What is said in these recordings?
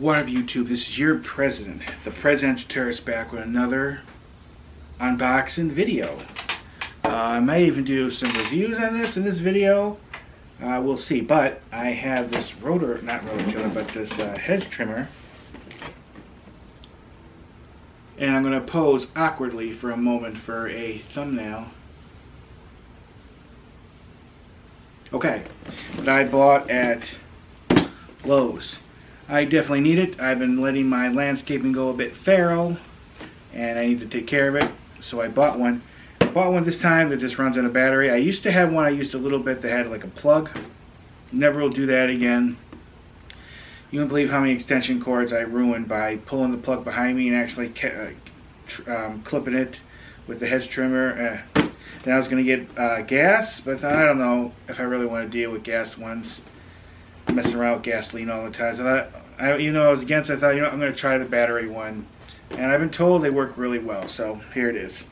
What up, YouTube? This is your president, the Presidential Tourist, back with another unboxing video. I might even do some reviews on this in this video. We'll see. But I have this not rotor tiller, but this hedge trimmer. And I'm going to pose awkwardly for a moment for a thumbnail. Okay, that I bought at Lowe's. I definitely need it. I've been letting my landscaping go a bit feral, and I need to take care of it, so I bought one. I bought one this time that just runs on a battery. I used to have one I used a little bit that had like a plug. Never will do that again. You won't believe how many extension cords I ruined by pulling the plug behind me and actually clipping it with the hedge trimmer. Then I was going to get gas, but I don't know if I really want to deal with gas ones. Messing around with gasoline all the time. So I was against it. I thought, I'm going to try the battery one. And I've been told they work really well. So here it is.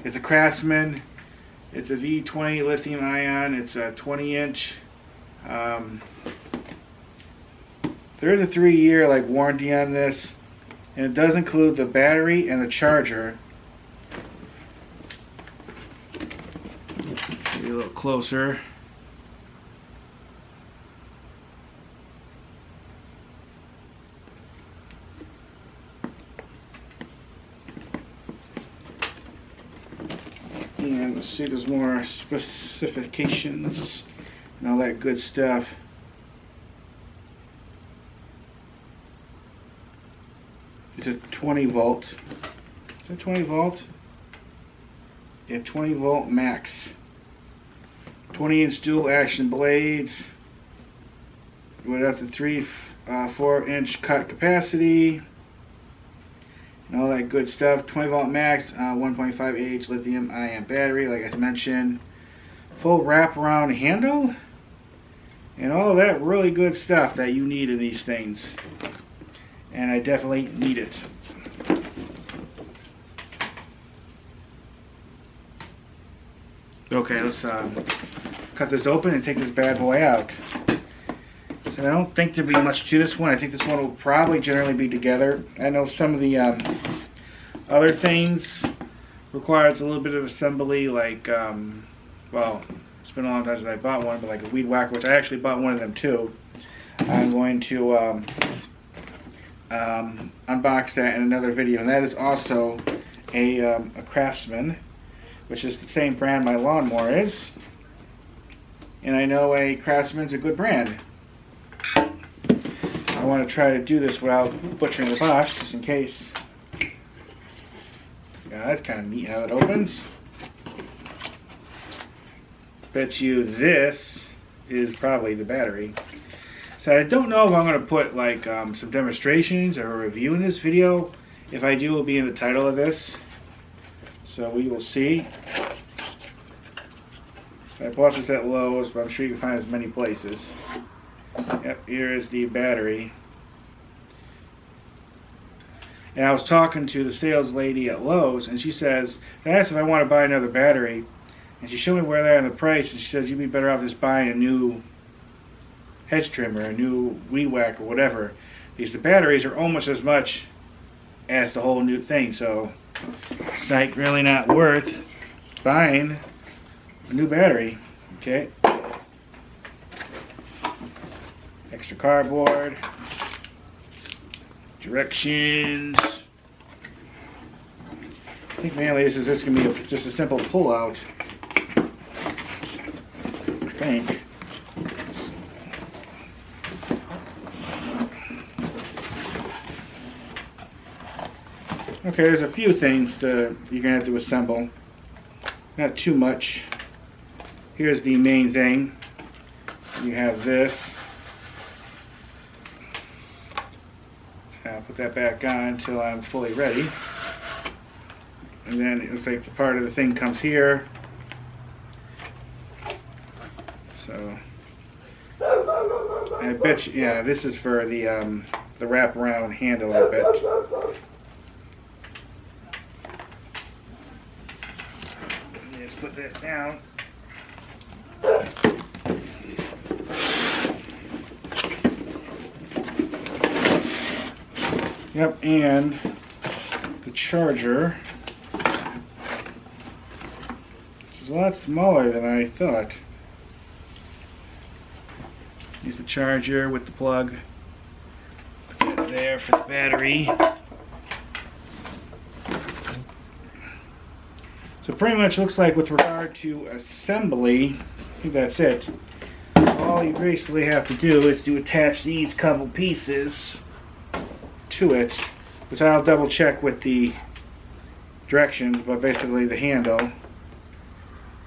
It's a CRAFTSMAN. It's a V20 lithium ion. It's a 20-inch. There is a 3-year warranty on this. And it does include the battery and the charger. Be a little closer. And let's see, there's more specifications and all that good stuff. It's a 20 volt. Is it 20 volt? Yeah, 20 volt max. 20-inch dual action blades with up to 4-inch cut capacity. And all that good stuff. 20 volt max, 1.5 Ah lithium ion battery, like I mentioned. Full wraparound handle, and all that really good stuff that you need in these things. And I definitely need it. Okay, let's cut this open and take this bad boy out. So I don't think there'll be much to this one. I think this one will probably generally be together. I know some of the other things requires a little bit of assembly, like, well, it's been a long time since I bought one, but like a weed whacker, which I actually bought one of them too. I'm going to unbox that in another video, and that is also a CRAFTSMAN, which is the same brand my lawnmower is. And I know a CRAFTSMAN's a good brand. I want to try to do this without butchering the box, just in case. Yeah, that's kind of neat how it opens. Bet you this is probably the battery. So I don't know if I'm going to put some demonstrations or a review in this video. If I do, it will be in the title of this. So we will see. I bought this at Lowe's, but I'm sure you can find it as many places. Yep, here is the battery. And I was talking to the sales lady at Lowe's, and she says, I asked if I want to buy another battery, and she showed me where they're on the price, and she says you'd be better off just buying a new hedge trimmer, a new weed whacker, or whatever, because the batteries are almost as much as the whole new thing, so it's really not worth buying a new battery. Okay. Extra cardboard, directions. I think mainly this is going to be just a simple pull out. I think. Okay, there's a few things you're going to have to assemble. Not too much. Here's the main thing. You have this. I'll put that back on until I'm fully ready. And then it looks like the part of the thing comes here. So I bet you, yeah, this is for the wraparound handle, I bet. Let's put that down. Yep, and the charger is a lot smaller than I thought. Here's the charger with the plug. Put that there for the battery. So pretty much looks like with regard to assembly, I think that's it. All you basically have to do is to attach these couple pieces to it, which I'll double check with the directions, but basically the handle,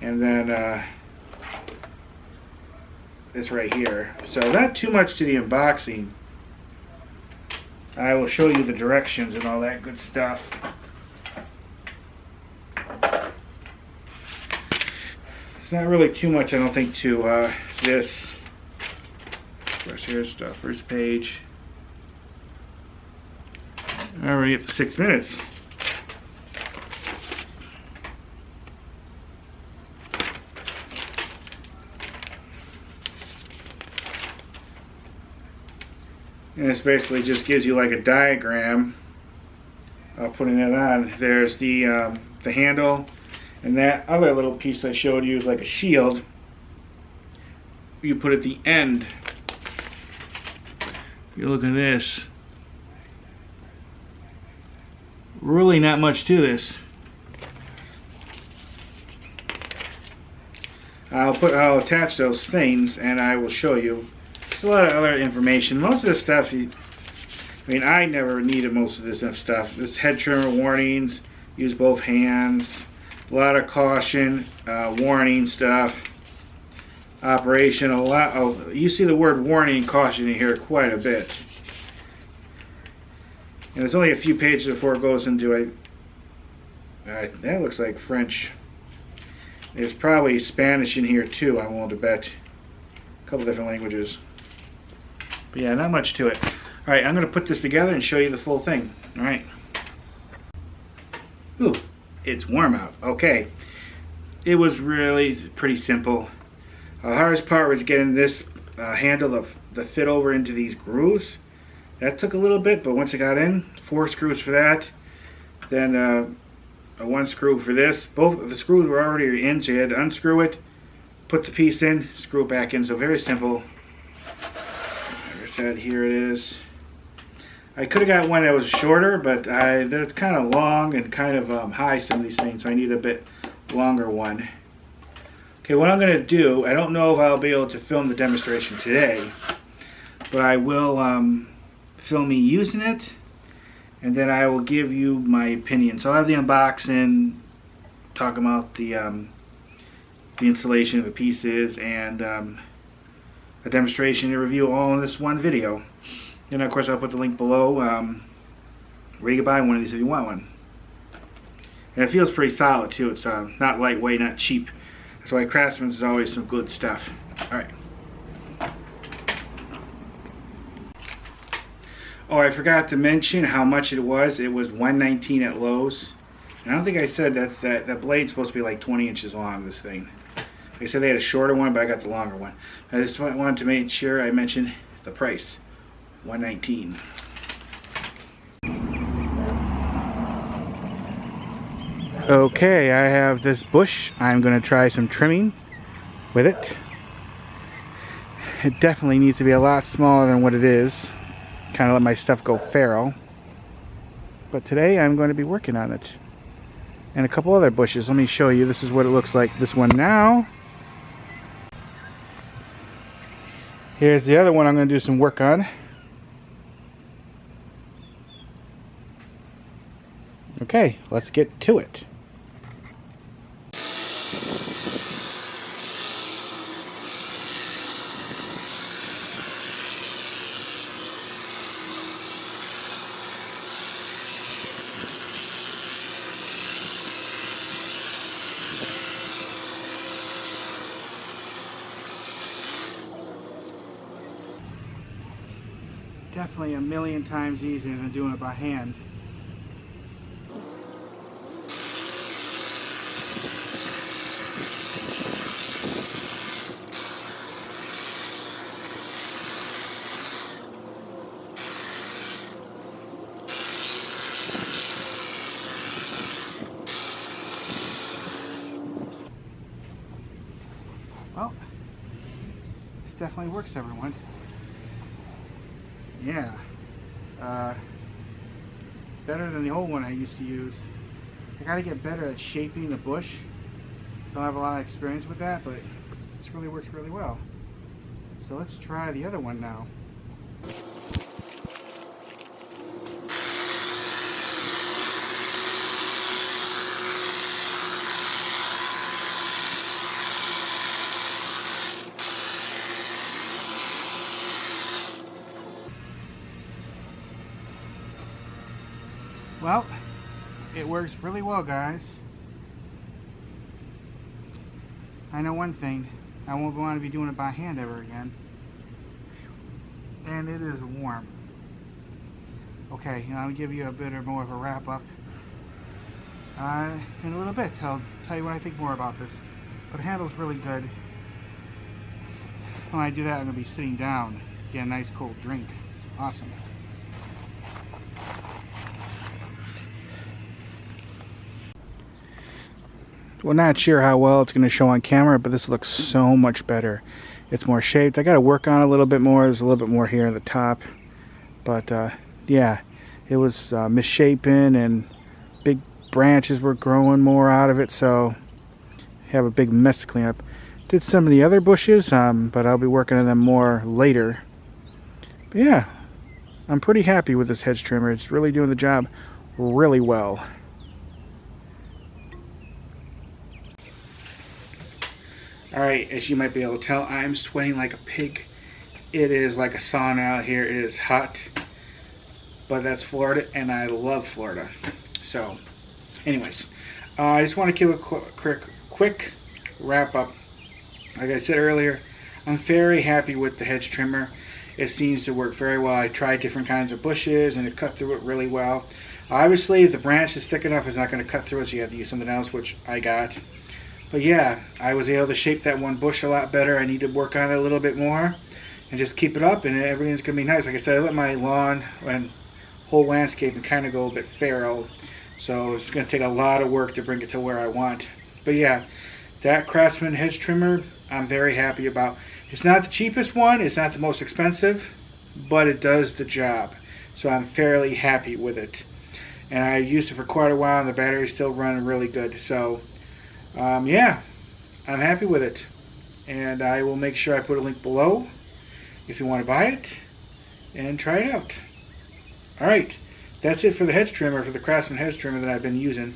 and then this right here. So not too much to the unboxing. I will show you the directions and all that good stuff. It's not really too much, I don't think, to this. First, here's the first page. Already at the 6 minutes. And this basically just gives you like a diagram of putting that on. There's the handle, and that other little piece I showed you is like a shield. You put at the end. If you look at this, really not much to this. I'll attach those things and I will show you. There's a lot of other information. Most of this stuff, I mean, I never needed most of this stuff. This head trimmer warnings, use both hands, a lot of caution, warning stuff, operation, a lot of, you see the word warning and caution in here quite a bit. And there's only a few pages before it goes into it. That looks like French. There's probably Spanish in here too, I'm willing to bet. A couple different languages. But yeah, not much to it. Alright, I'm going to put this together and show you the full thing. Alright. Ooh, it's warm out. Okay. It was really pretty simple. The hardest part was getting this handle to fit over into these grooves. That took a little bit, but once I got in, 4 screws for that. Then a 1 screw for this. Both of the screws were already in, so you had to unscrew it, put the piece in, screw it back in. So very simple. Like I said, here it is. I could have got one that was shorter, but that's kind of long and kind of high, some of these things, so I need a bit longer one. Okay, what I'm going to do, I don't know if I'll be able to film the demonstration today, but I will film me using it, and then I will give you my opinion. So I'll have the unboxing, talk about the installation of the pieces, and a demonstration and review all in this one video. And of course I'll put the link below where you can buy one of these if you want one. And it feels pretty solid too. It's not lightweight, not cheap. That's why Craftsman's is always some good stuff. Alright. Oh, I forgot to mention how much it was. It was $119 at Lowe's. And I don't think I said that blade's supposed to be like 20 inches long, this thing. They said they had a shorter one, but I got the longer one. I just wanted to make sure I mentioned the price. $119. Okay, I have this bush. I'm going to try some trimming with it. It definitely needs to be a lot smaller than what it is. Kind of let my stuff go feral. But today I'm going to be working on it. And a couple other bushes. Let me show you. This is what it looks like. This one now. Here's the other one I'm going to do some work on. Okay, let's get to it. Definitely a million times easier than doing it by hand. definitely works, everyone. Yeah. Better than the old one I used to use. I gotta get better at shaping the bush. Don't have a lot of experience with that, but this really works really well. So let's try the other one now. Well, it works really well, guys. I know one thing, I won't want to be doing it by hand ever again. And it is warm. Okay, I'll give you a bit more of a wrap up in a little bit. I'll tell you what I think more about this. But the handle's really good. When I do that, I'm going to be sitting down, get a nice cold drink. It's awesome. Well, not sure how well it's going to show on camera, but this looks so much better. It's more shaped. I got to work on it a little bit more. There's a little bit more here at the top. But yeah, it was misshapen and big branches were growing more out of it, so I have a big mess to clean up. Did some of the other bushes, but I'll be working on them more later. But yeah, I'm pretty happy with this hedge trimmer. It's really doing the job really well. Alright, as you might be able to tell, I'm sweating like a pig. It is like a sauna out here. It is hot. But that's Florida, and I love Florida. So, anyways, I just want to give a quick wrap up. Like I said earlier, I'm very happy with the hedge trimmer. It seems to work very well. I tried different kinds of bushes, and it cut through it really well. Obviously, if the branch is thick enough, it's not going to cut through it, so you have to use something else, which I got. But yeah, I was able to shape that one bush a lot better. I need to work on it a little bit more and just keep it up, and everything's going to be nice. Like I said, I let my lawn and whole landscape kind of go a bit feral, so it's going to take a lot of work to bring it to where I want. But yeah, that CRAFTSMAN hedge trimmer, I'm very happy about. It's not the cheapest one, it's not the most expensive, but it does the job. So I'm fairly happy with it. And I used it for quite a while, and the battery's still running really good. So yeah, I'm happy with it, and I will make sure I put a link below if you want to buy it and try it out. Alright, that's it for the hedge trimmer, for the CRAFTSMAN hedge trimmer that I've been using.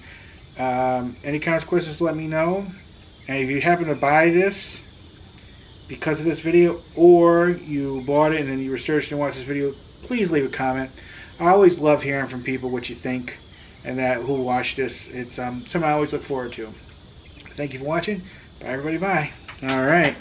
Any comments, questions, let me know. And if you happen to buy this because of this video, or you bought it and then you researched and watched this video, please leave a comment. I always love hearing from people what you think and that who watched this. It's something I always look forward to. Thank you for watching. Bye, everybody. Bye. All right.